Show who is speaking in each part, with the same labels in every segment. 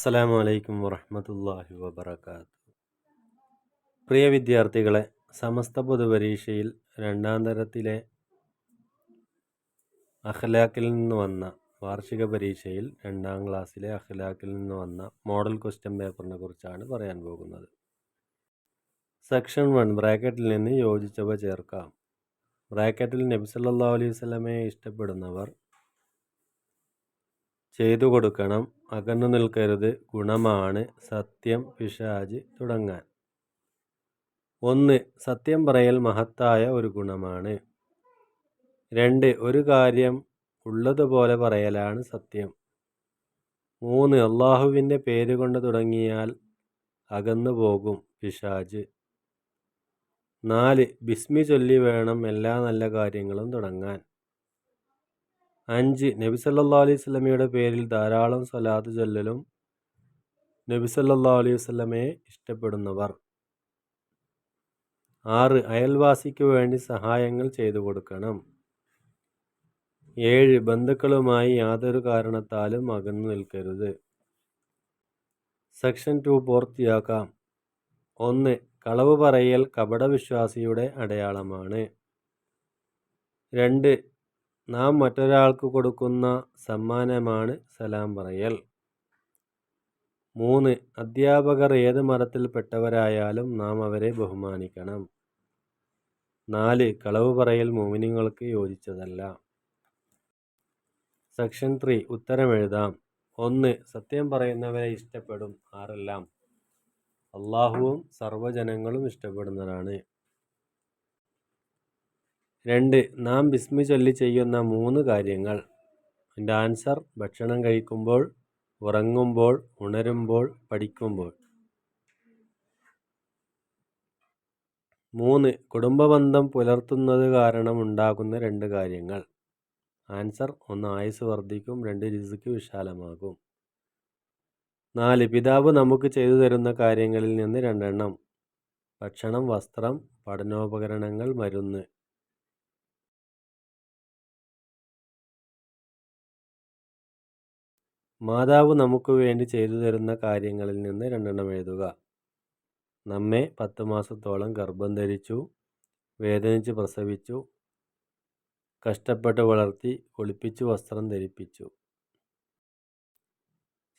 Speaker 1: അസ്സലാമു അലൈക്കും വറഹ്മത്തുള്ളാഹി വബറകാതുഹു. പ്രിയ വിദ്യാർത്ഥികളെ, സമസ്ത പൊതുപരീക്ഷയിൽ രണ്ടാം തരത്തിലെ അഖ്ലാഖിൽ നിന്ന് വന്ന വാർഷിക പരീക്ഷയിൽ രണ്ടാം ക്ലാസ്സിലെ അഖ്ലാഖിൽ നിന്ന് വന്ന മോഡൽ ക്വസ്റ്റ്യൻ പേപ്പറിനെ കുറിച്ചാണ് പറയാൻ പോകുന്നത്. സെക്ഷൻ 1 ബ്രാക്കറ്റിൽ നിന്ന് യോജിച്ചവ ചേർക്കാം. ബ്രാക്കറ്റിൽ നബി സല്ലല്ലാഹു അലൈഹി വസല്ലമയെ ഇഷ്ടപ്പെടുന്നവർ ചെയ്തു കൊടുക്കണം, അകന്നു നിൽക്കരുത്, ഗുണമാണ്, സത്യം, പിശാച് തുടങ്ങാൻ. 1. സത്യം പറയൽ മഹത്തായ ഒരു ഗുണമാണ്. 2. ഒരു കാര്യം ഉള്ളതുപോലെ പറയലാണ് സത്യം. 3. അള്ളാഹുവിൻ്റെ പേരുകൊണ്ട് തുടങ്ങിയാൽ അകന്നു പോകും പിശാച്. 4. ബിസ്മി ചൊല്ലി വേണം എല്ലാ നല്ല കാര്യങ്ങളും തുടങ്ങാൻ. 5. നബി സല്ലല്ലാഹു അലൈഹി വസല്ലമയുടെ പേരിൽ ധാരാളം സ്വലാത്ത് ചൊല്ലലും നബി സല്ലല്ലാഹു അലൈഹി വസല്ലമയെ ഇഷ്ടപ്പെടുന്നവർ. 6. അയൽവാസിക്ക് വേണ്ടി സഹായങ്ങൾ ചെയ്തു കൊടുക്കണം. 7. ബന്ധുക്കളുമായി യാതൊരു കാരണത്താലും അകന്നു നിൽക്കരുത്. സെക്ഷൻ 2 പൂർത്തിയാക്കാം. 1. കളവ് പറയൽ കപടവിശ്വാസിയുടെ അടയാളമാണ്. 2. നാം മറ്റൊരാൾക്ക് കൊടുക്കുന്ന സമ്മാനമാണ് സലാം പറയൽ. 3. അധ്യാപകർ ഏത് മതത്തിൽപ്പെട്ടവരായാലും നാം അവരെ ബഹുമാനിക്കണം. 4. കളവ് പറയൽ മുഅ്മിനീങ്ങൾക്ക് യോജിച്ചതല്ല. സെക്ഷൻ 3 ഉത്തരം എഴുതാം. 1. സത്യം പറയുന്നവരെ ഇഷ്ടപ്പെടും. ആരെല്ലാം? അള്ളാഹുവും സർവ്വജനങ്ങളും ഇഷ്ടപ്പെടുന്നതാണ്. 2. നാം ബിസ്മി ചൊല്ലി ചെയ്യുന്ന 3 കാര്യങ്ങൾ. അതിൻ്റെ ആൻസർ: ഭക്ഷണം കഴിക്കുമ്പോൾ, ഉറങ്ങുമ്പോൾ, ഉണരുമ്പോൾ, പഠിക്കുമ്പോൾ. 3. കുടുംബബന്ധം പുലർത്തുന്നത് കാരണം ഉണ്ടാകുന്ന 2 കാര്യങ്ങൾ. ആൻസർ: 1. ആയുസ് വർദ്ധിക്കും, 2. റിസ്ക് വിശാലമാകും. 4. പിതാവ് നമുക്ക് ചെയ്തു തരുന്ന കാര്യങ്ങളിൽ നിന്ന് 2 എണ്ണം. ഭക്ഷണം, വസ്ത്രം, പഠനോപകരണങ്ങൾ, മരുന്ന്. മാതാവ് നമുക്ക് വേണ്ടി ചെയ്തു തരുന്ന കാര്യങ്ങളിൽ നിന്ന് 2 എണ്ണം എഴുതുക. നമ്മെ 10 മാസത്തോളം ഗർഭം ധരിച്ചു, വേദനിച്ച് പ്രസവിച്ചു, കഷ്ടപ്പെട്ട് വളർത്തി, കുളിപ്പിച്ചു, വസ്ത്രം ധരിപ്പിച്ചു.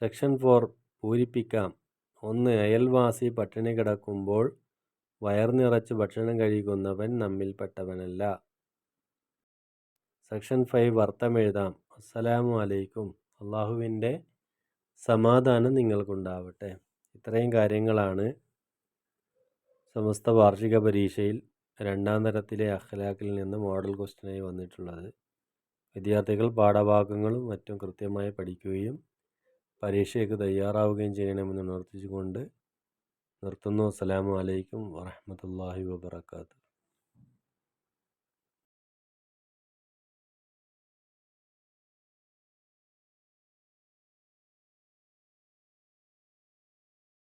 Speaker 1: സെക്ഷൻ 4 പൂരിപ്പിക്കാം. 1. അയൽവാസി പട്ടിണി കിടക്കുമ്പോൾ വയർ നിറച്ച് ഭക്ഷണം കഴിക്കുന്നവൻ നമ്മിൽപ്പെട്ടവനല്ല. സെക്ഷൻ 5 അർത്ഥം എഴുതാം. അസ്സലാമു അലൈക്കും, അള്ളാഹുവിൻ്റെ സമാധാനം നിങ്ങൾക്കുണ്ടാവട്ടെ. ഇത്രയും കാര്യങ്ങളാണ് സമസ്ത വാർഷിക പരീക്ഷയിൽ രണ്ടാം തരത്തിലെ അഖ്ലാഖിൽ നിന്ന് മോഡൽ ക്വസ്റ്റ്യനായി വന്നിട്ടുള്ളത്. വിദ്യാർത്ഥികൾ പാഠഭാഗങ്ങളും മറ്റും കൃത്യമായി പഠിക്കുകയും പരീക്ഷയ്ക്ക് തയ്യാറാവുകയും ചെയ്യണമെന്ന് ഉണർത്തിച്ചുകൊണ്ട് നിർത്തുന്നു. അസ്സലാമു അലൈക്കും വറഹ്മത്തുള്ളാഹി വബറകാതുഹു.